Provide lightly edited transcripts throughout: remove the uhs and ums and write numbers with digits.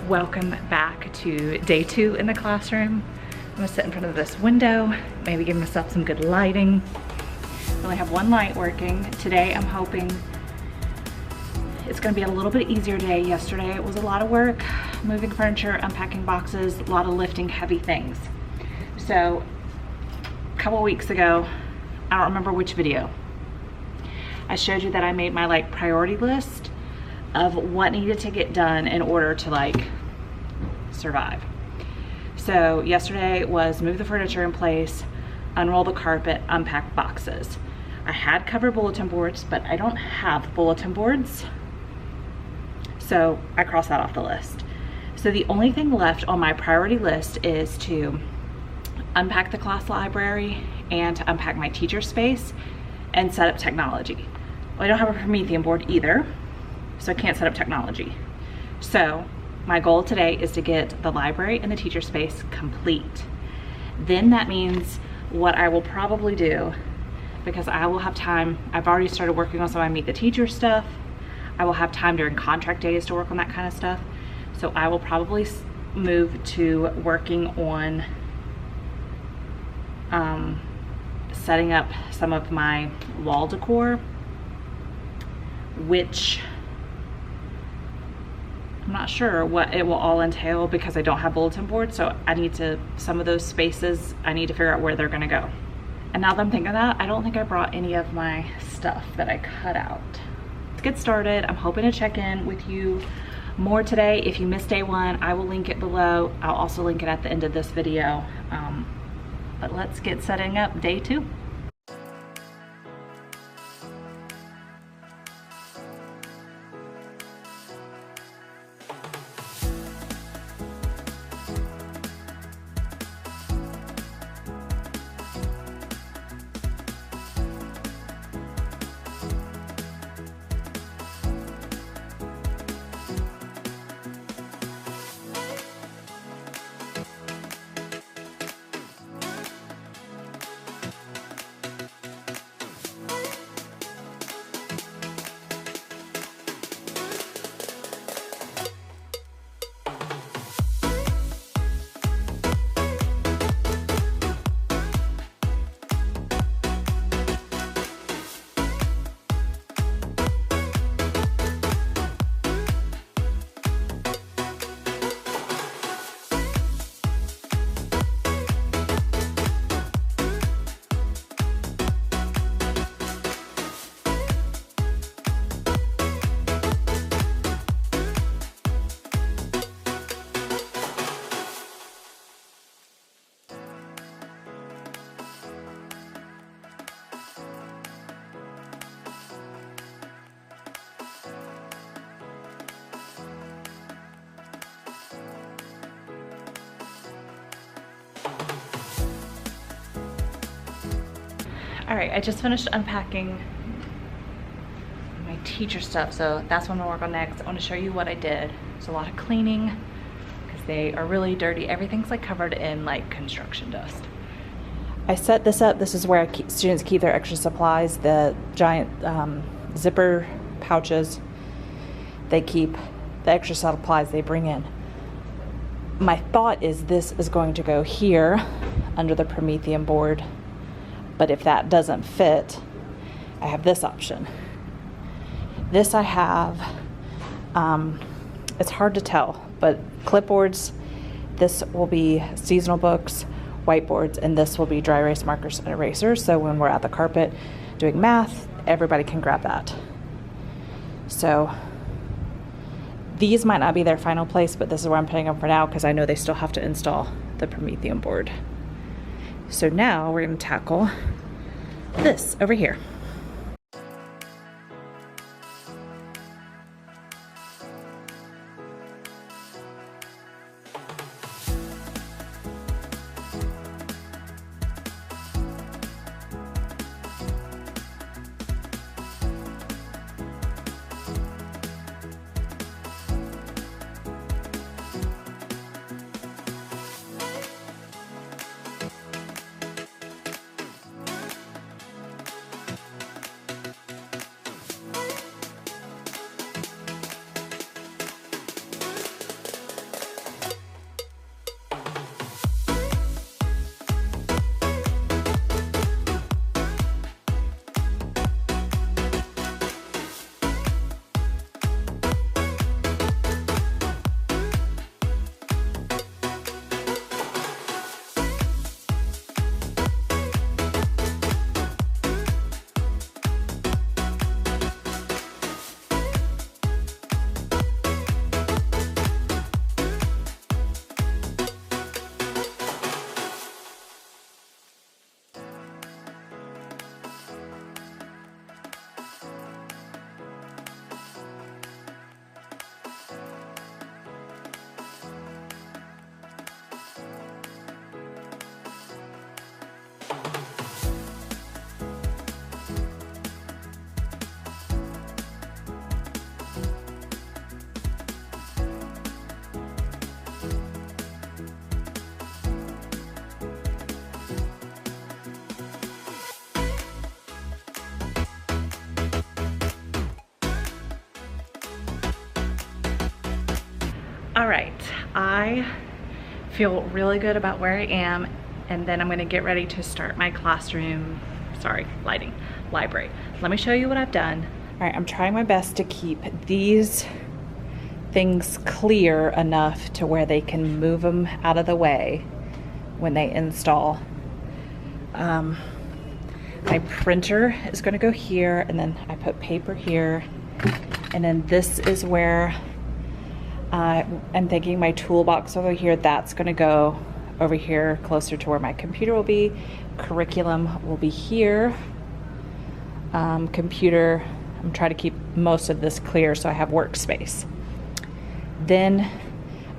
Welcome back to day 2 in the classroom. I'm gonna sit in front of this window, maybe give myself some good lighting. I only have one light working. Today I'm hoping it's gonna be a little bit easier day. Yesterday it was a lot of work, moving furniture, unpacking boxes, a lot of lifting heavy things. So a couple weeks ago, I don't remember which video, I showed you that I made my priority list of what needed to get done in order to survive. So yesterday was move the furniture in place, unroll the carpet, unpack boxes. I had covered bulletin boards, but I don't have bulletin boards. So I crossed that off the list. So the only thing left on my priority list is to unpack the class library and to unpack my teacher space and set up technology. Well, I don't have a Promethean board either, so I can't set up technology. So my goal today is to get the library and the teacher space complete. Then that means what I will probably do, because I will have time, I've already started working on some of my meet the teacher stuff. I will have time during contract days to work on that kind of stuff. So I will probably move to working on setting up some of my wall decor, which I'm not sure what it will all entail because I don't have bulletin boards. So I need to, some of those spaces, I need to figure out where they're gonna go. And now that I'm thinking of that, I don't think I brought any of my stuff that I cut out. Let's get started. I'm hoping to check in with you more today. If you missed day 1, I will link it below. I'll also link it at the end of this video. But let's get setting up day 2. All right, I just finished unpacking my teacher stuff, so that's what I'm gonna work on next. I wanna show you what I did. It's a lot of cleaning because they are really dirty. Everything's covered in construction dust. I set this up. This is where students keep their extra supplies, the giant zipper pouches. They keep the extra supplies they bring in. My thought is this is going to go here under the Promethean board. But if that doesn't fit, I have this option. This I have, it's hard to tell, but clipboards, this will be seasonal books, whiteboards, and this will be dry erase markers and erasers. So when we're at the carpet doing math, everybody can grab that. So these might not be their final place, but this is where I'm putting them for now because I know they still have to install the Promethean board. So now we're going to tackle this over here. All right, I feel really good about where I am, and then I'm gonna get ready to start my classroom, library. Let me show you what I've done. All right, I'm trying my best to keep these things clear enough to where they can move them out of the way when they install. My printer is going to go here, and then I put paper here, and then this is where I'm thinking my toolbox over here, that's going to go over here closer to where my computer will be. Curriculum will be here. Computer, I'm trying to keep most of this clear so I have workspace. Then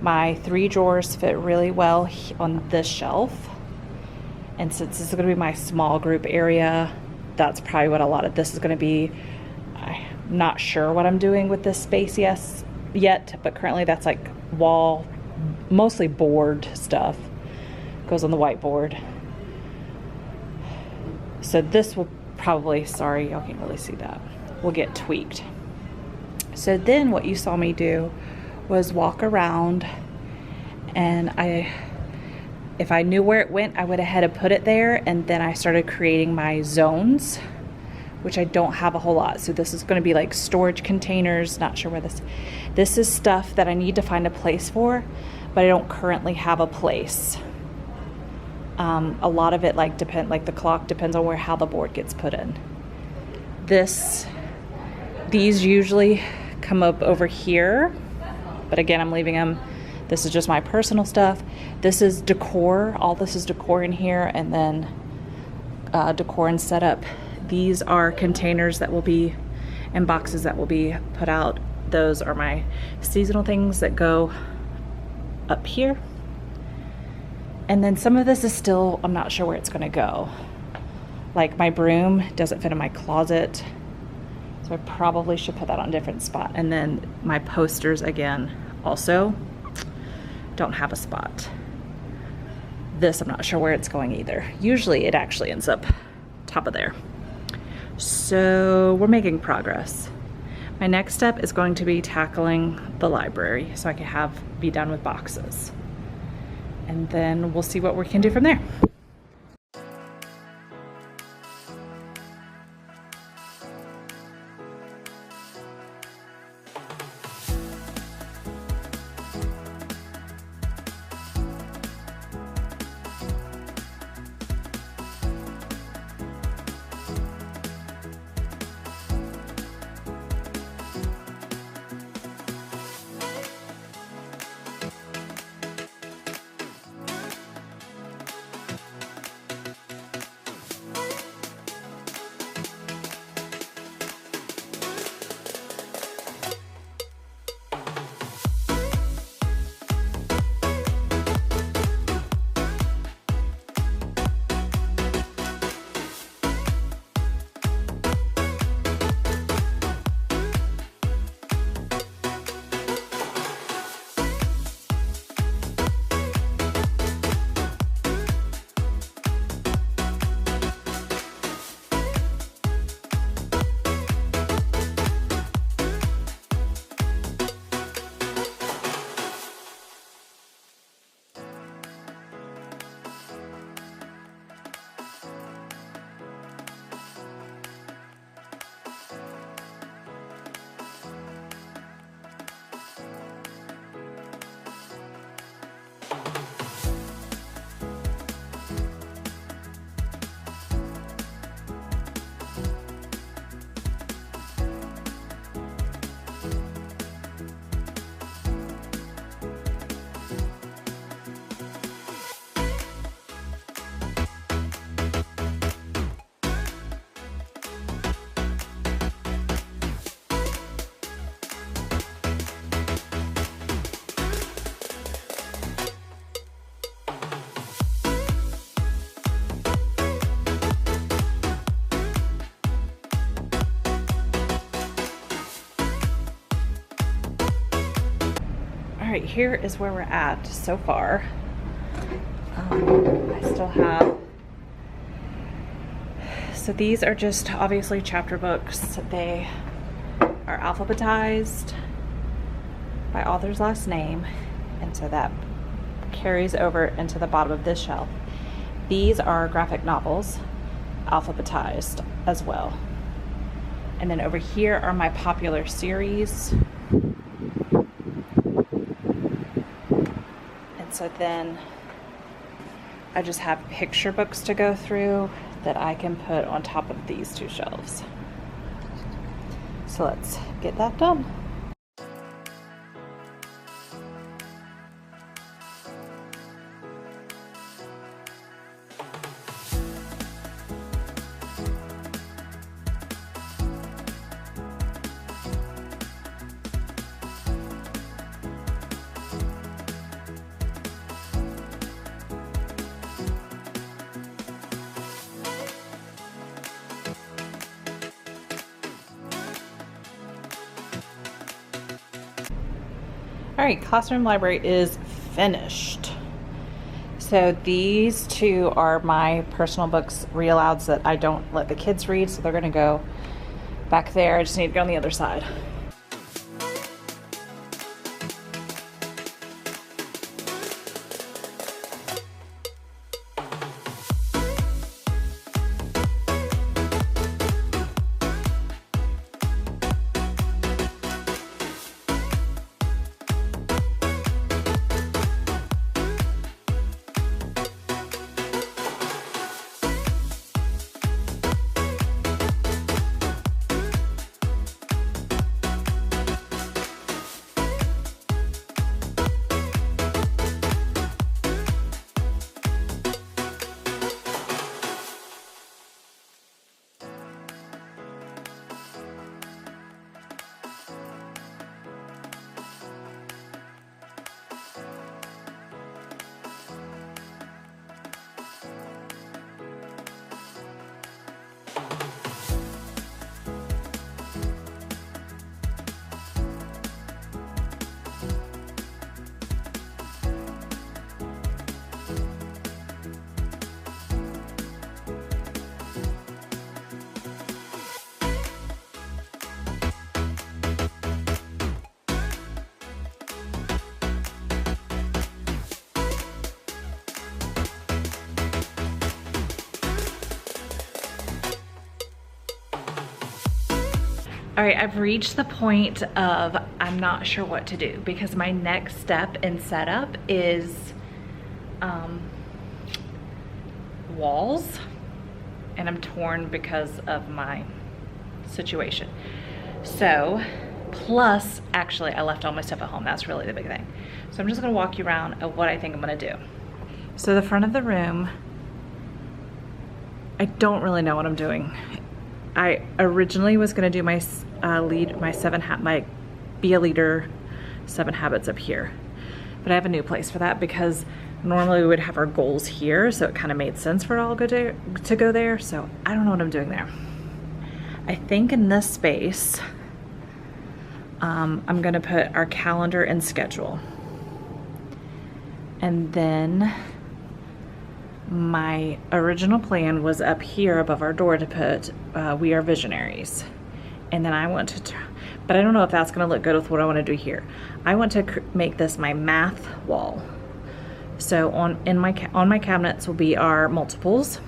my 3 drawers fit really well on this shelf. And since this is going to be my small group area, that's probably what a lot of this is going to be. I'm not sure what I'm doing with this space yet, but currently that's like wall, mostly board stuff. Goes on the whiteboard. So this will probably, sorry, y'all can't really see that, will get tweaked. So then what you saw me do was walk around, and if I knew where it went, I would have had to put it there, and then I started creating my zones, which I don't have a whole lot. So this is going to be like storage containers, not sure where this is stuff that I need to find a place for, but I don't currently have a place. A lot of it like the clock depends on how the board gets put in. These usually come up over here, but again, I'm leaving them. This is just my personal stuff. This is decor. All this is decor in here, and then decor and setup. These are containers that will be, and boxes that will be put out. Those are my seasonal things that go up here. And then some of this is still, I'm not sure where it's gonna go. Like my broom doesn't fit in my closet, so I probably should put that on a different spot. And then my posters, again, also don't have a spot. This, I'm not sure where it's going either. Usually it actually ends up top of there. So we're making progress. My next step is going to be tackling the library so I can be done with boxes. And then we'll see what we can do from there. All right, here is where we're at so far. I still have, so these are just obviously chapter books. They are alphabetized my author's last name, and so that carries over into the bottom of this shelf. These are graphic novels, alphabetized as well. And then over here are my popular series. And so then I just have picture books to go through that I can put on top of these two shelves. So let's get that done. All right, classroom library is finished. So these two are my personal books, read alouds, that I don't let the kids read, so they're gonna go back there. I just need to go on the other side. All right, I've reached the point of I'm not sure what to do, because my next step in setup is walls, and I'm torn because of my situation. So, plus, actually, I left all my stuff at home. That's really the big thing. So I'm just gonna walk you around of what I think I'm gonna do. So the front of the room, I don't really know what I'm doing. I originally was gonna do my my Be a Leader 7 Habits up here, but I have a new place for that because normally we would have our goals here, so it kind of made sense for it all to go there. So I don't know what I'm doing there. I think in this space, I'm gonna put our calendar and schedule, and then my original plan was up here above our door to put We Are Visionaries. And then I want to, but I don't know if that's gonna look good with what I wanna do here. I want to make this my math wall. So on my cabinets will be our multiples.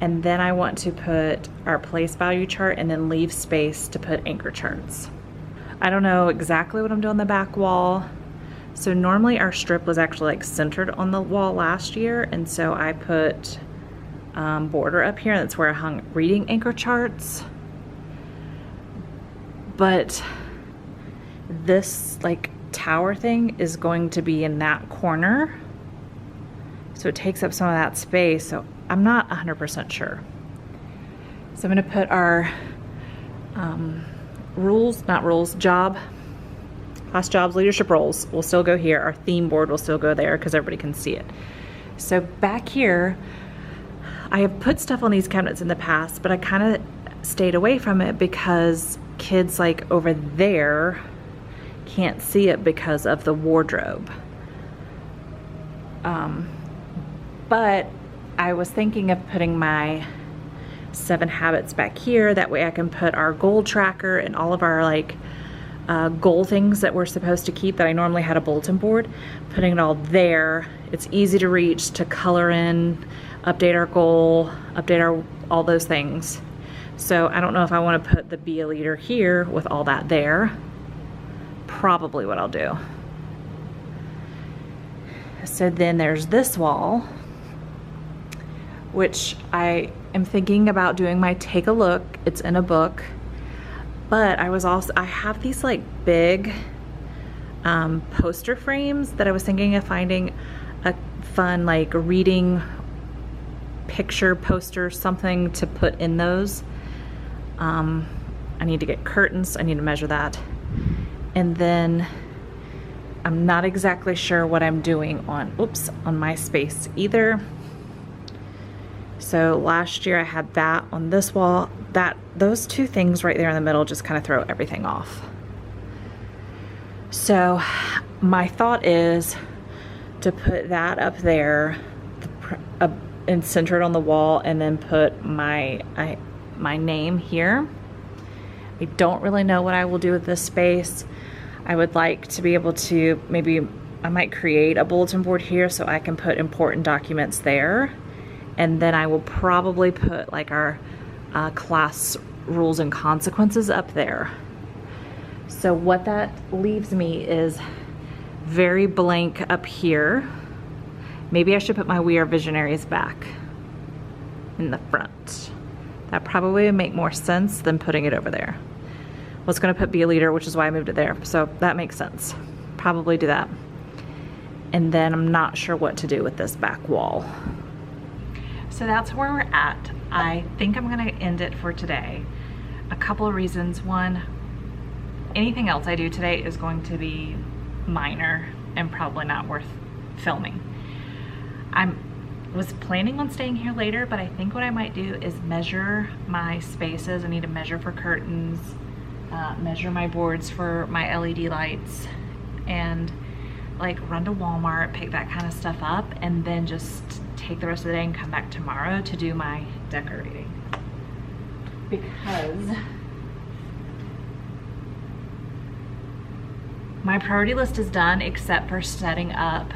And then I want to put our place value chart and then leave space to put anchor charts. I don't know exactly what I'm doing on the back wall. So normally our strip was actually like centered on the wall last year, and so I put border up here, and that's where I hung reading anchor charts. But this like tower thing is going to be in that corner, so it takes up some of that space, so I'm not 100% sure. So I'm gonna put our class jobs, leadership roles will still go here. Our theme board will still go there because everybody can see it. So back here, I have put stuff on these cabinets in the past, but I kind of stayed away from it because kids like over there can't see it because of the wardrobe. But I was thinking of putting my 7 habits back here. That way I can put our goal tracker and all of our like goal things that we're supposed to keep that I normally had a bulletin board, putting it all there. It's easy to reach, to color in, update our goal, update all those things. So I don't know if I want to put the be a leader here with all that there. Probably what I'll do. So then there's this wall, which I am thinking about doing my take a look. It's in a book, but I have these like big poster frames that I was thinking of finding a fun like reading picture poster, something to put in those. I need to get curtains. I need to measure that. And then I'm not exactly sure what I'm doing on my space either. So last year I had that on this wall. Those two things right there in the middle just kind of throw everything off. So my thought is to put that up there and center it on the wall, and then put my name here. I don't really know what I will do with this space. I would like to be able to, maybe I might create a bulletin board here so I can put important documents there. And then I will probably put like our class rules and consequences up there. So what that leaves me is very blank up here. Maybe I should put my We Are Visionaries back in the front. That probably would make more sense than putting it over there. I was gonna put Be a Leader, which is why I moved it there. So that makes sense. Probably do that. And then I'm not sure what to do with this back wall. So that's where we're at. I think I'm gonna end it for today. A couple of reasons. One, anything else I do today is going to be minor and probably not worth filming. I was planning on staying here later, but I think what I might do is measure my spaces. I need to measure for curtains, measure my boards for my LED lights, and like run to Walmart, pick that kind of stuff up, and then just take the rest of the day and come back tomorrow to do my decorating. Because my priority list is done except for setting up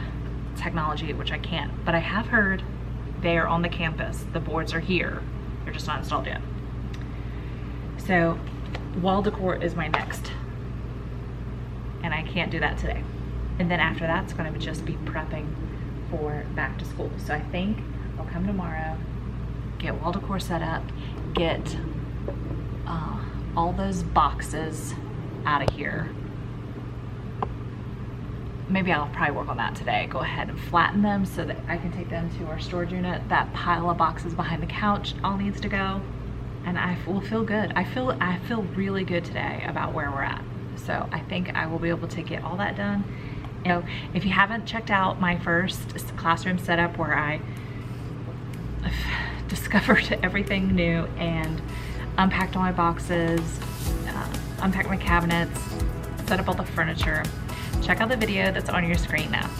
technology, which I can't, but I have heard they are on the campus. The boards are here. They're just not installed yet. So wall decor is my next, and I can't do that today. And then after that, it's going to just be prepping for back to school. So I think I'll come tomorrow, get wall decor set up, get all those boxes out of here. Maybe I'll probably work on that today. Go ahead and flatten them so that I can take them to our storage unit. That pile of boxes behind the couch all needs to go, and I will feel good. I feel really good today about where we're at. So I think I will be able to get all that done. You know, if you haven't checked out my first classroom setup where I discovered everything new and unpacked all my boxes, unpacked my cabinets, set up all the furniture, check out the video that's on your screen now.